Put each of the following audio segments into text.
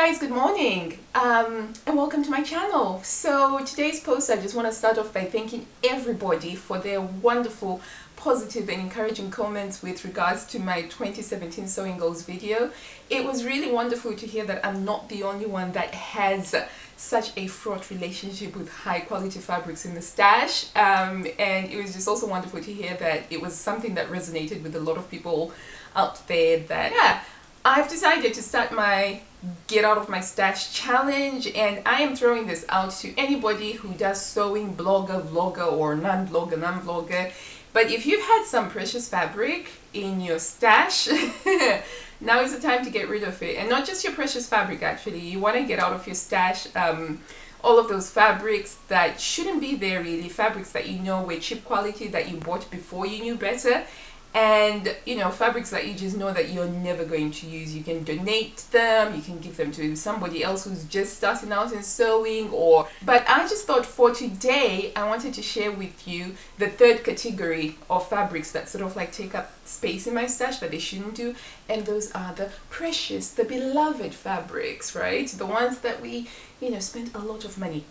guys, good morning and welcome to my channel. So today's post, I just want to start off by thanking everybody for their wonderful, positive and encouraging comments with regards to my 2017 sewing goals video. It was really wonderful to hear that I'm not the only one that has such a fraught relationship with high quality fabrics in the stash, and it was just also wonderful to hear that it was something that resonated with a lot of people out there. That I've decided to start my Get Out of My Stash challenge, and I am throwing this out to anybody who does sewing, blogger, vlogger, or non-vlogger. But if you've had some precious fabric in your stash, now is the time to get rid of it. And not just your precious fabric, actually. You want to get out of your stash all of those fabrics that shouldn't be there, really. Fabrics that you know were cheap quality, that you bought before you knew better. And you know, fabrics that you just know that you're never going to use. You can donate them, you can give them to somebody else who's just starting out in sewing, but I just thought for today I wanted to share with you the third category of fabrics that sort of like take up space in my stash that they shouldn't do, and those are the precious, the beloved fabrics, right? The ones that we, you know, spend a lot of money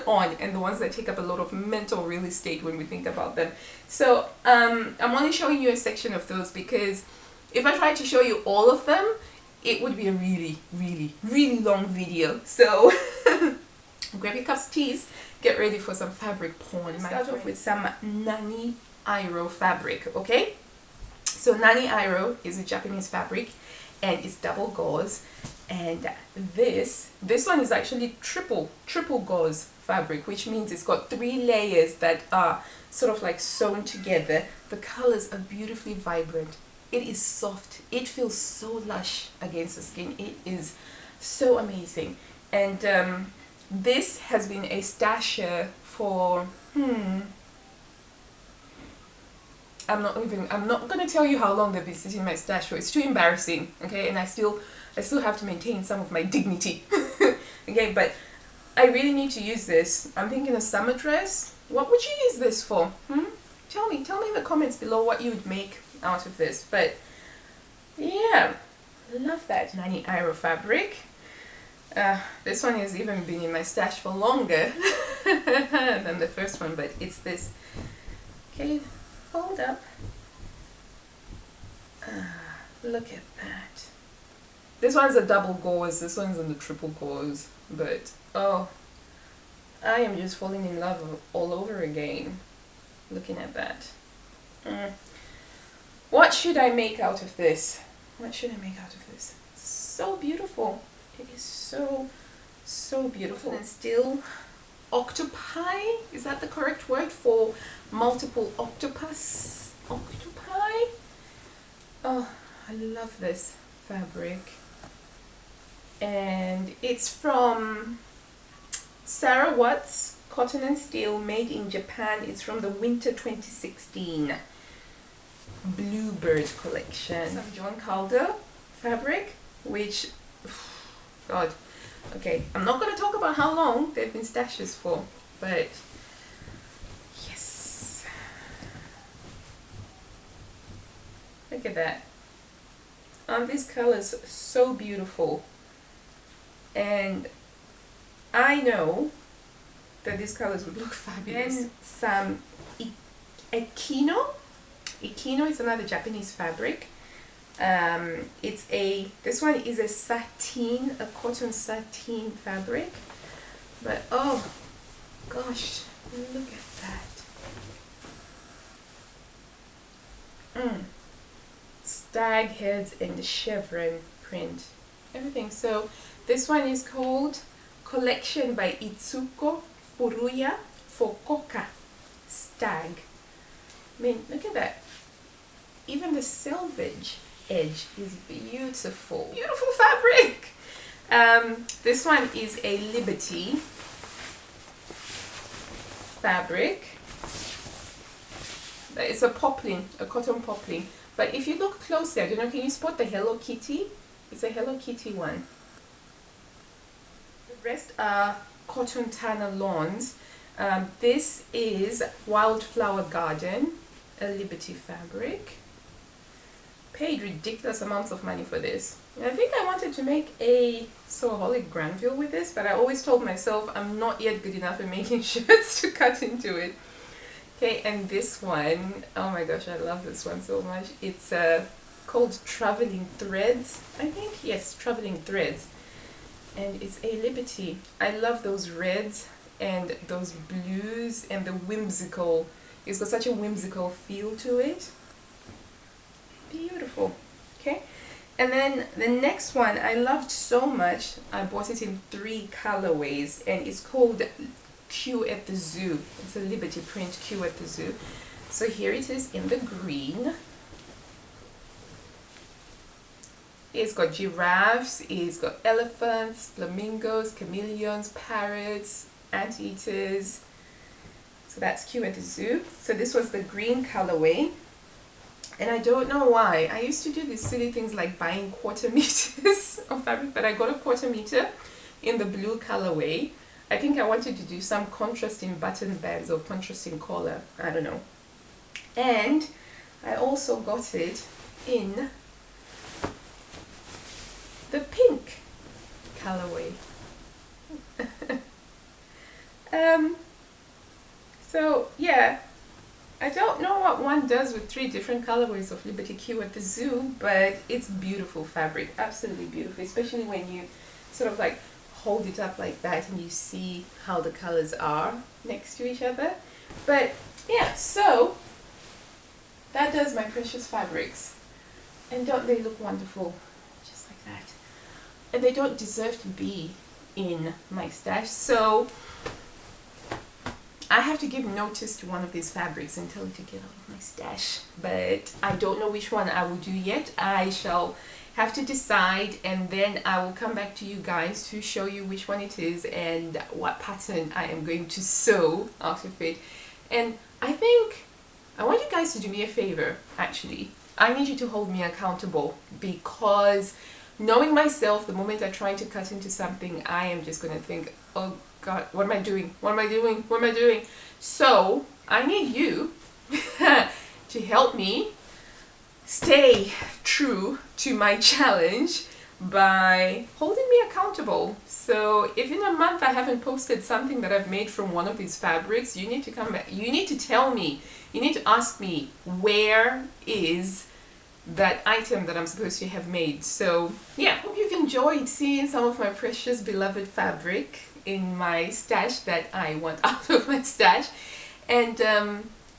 on, and the ones that take up a lot of mental real estate when we think about them. So I'm only showing you a section of those because if I tried to show you all of them, it would be a really long video. So grab your cups of teas, get ready for some fabric porn. Start off with some Nani Iro fabric, okay? So Nani Iro is a Japanese fabric and it's double gauze, and this one is actually triple gauze fabric, which means it's got 3 layers that are sort of like sewn together. The colors are beautifully vibrant. It is soft. It feels so lush against the skin. It is so amazing. And this has been a stasher for I'm not gonna tell you how long they've been sitting in my stash for. It's too embarrassing, okay? And I still have to maintain some of my dignity. Okay, but I really need to use this. I'm thinking a summer dress. What would you use this for? Tell me in the comments below what you would make out of this. But yeah, love that Nani Iro fabric. This one has even been in my stash for longer than the first one, but it's this. Okay, fold up. Look at that. This one's a double gauze, this one's in the triple gauze, but oh, I am just falling in love all over again looking at that. What should I make out of this? What should I make out of this? So beautiful. It is so beautiful. And still octopi, is that the correct word for multiple octopus? Octopi? Oh, I love this fabric. And it's from Sarah Watts Cotton and Steel, made in Japan. It's from the winter 2016 Bluebird collection. Some John Calder fabric, which, God, okay, I'm not going to talk about how long they've been stashes for, but yes, look at that. Aren't these colors so beautiful? And I know that these colors would look fabulous. And some Ekino. Ekino is another Japanese fabric. This one is a sateen, a cotton sateen fabric. But oh gosh, look at that. Stag heads and the chevron print, everything. So this one is called Collection by Itsuko Furuya Fukuoka Stag. I mean, look at that. Even the selvage edge is beautiful. Beautiful fabric. This one is a Liberty fabric. It's a poplin, a cotton poplin. But if you look closely, I don't know, can you spot the Hello Kitty? It's a Hello Kitty one. The rest are cotton Tana lawns. This is Wildflower Garden, a Liberty fabric. paid ridiculous amounts of money for this. And I think I wanted to make a Sewaholic Granville with this, but I always told myself I'm not yet good enough at making shirts to cut into it. Okay, and this one, oh my gosh, I love this one so much. It's called Traveling Threads, I think. Yes, Traveling Threads. And it's a Liberty. I love those reds and those blues and the whimsical. It's got such a whimsical feel to it. Beautiful. Okay, and then the next one I loved so much. I bought it in 3 colorways, and it's called Q at the Zoo. It's a Liberty print, Q at the Zoo. So here it is in the green. It's got giraffes, it's got elephants, flamingos, chameleons, parrots, anteaters. So that's Q at the Zoo. So this was the green colorway. And I don't know why. I used to do these silly things like buying quarter meters of fabric, but I got a quarter meter in the blue colorway. I think I wanted to do some contrasting button bands or contrasting collar. I don't know. And I also got it in the pink colorway. So yeah, I don't know what one does with 3 different colorways of Liberty Q at the Zoo, but it's beautiful fabric, absolutely beautiful, especially when you sort of like hold it up like that and you see how the colors are next to each other. But yeah, so that does my precious fabrics. And don't they look wonderful? Just like that. And they don't deserve to be in my stash, so I have to give notice to one of these fabrics and tell it to get out of my stash. But I don't know which one I will do yet. I shall have to decide, and then I will come back to you guys to show you which one it is and what pattern I am going to sew out of it. And I think I want you guys to do me a favor, actually. I need you to hold me accountable, because knowing myself, the moment I try to cut into something, I am just going to think, oh God, what am I doing? What am I doing? What am I doing? So I need you to help me stay true to my challenge by holding me accountable. So if in a month I haven't posted something that I've made from one of these fabrics, you need to come back. You need to tell me. You need to ask me, where is that item that I'm supposed to have made? So yeah, hope you've enjoyed seeing some of my precious beloved fabric in my stash that I want out of my stash. And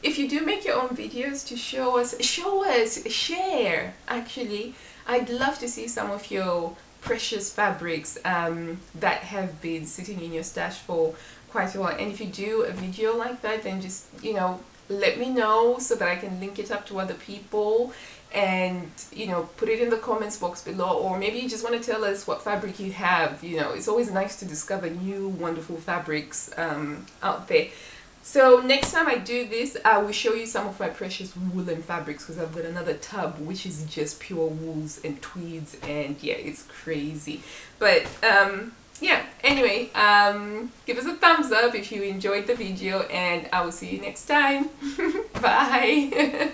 if you do make your own videos to show us, share actually. I'd love to see some of your precious fabrics that have been sitting in your stash for quite a while. And if you do a video like that, then just, you know, let me know so that I can link it up to other people, and you know, put it in the comments box below. Or maybe you just want to tell us what fabric you have. You know, it's always nice to discover new wonderful fabrics out there. So next time I do this, I will show you some of my precious woolen fabrics, because I've got another tub which is just pure wools and tweeds, and yeah, it's crazy. But yeah, anyway, give us a thumbs up if you enjoyed the video, and I will see you next time. Bye.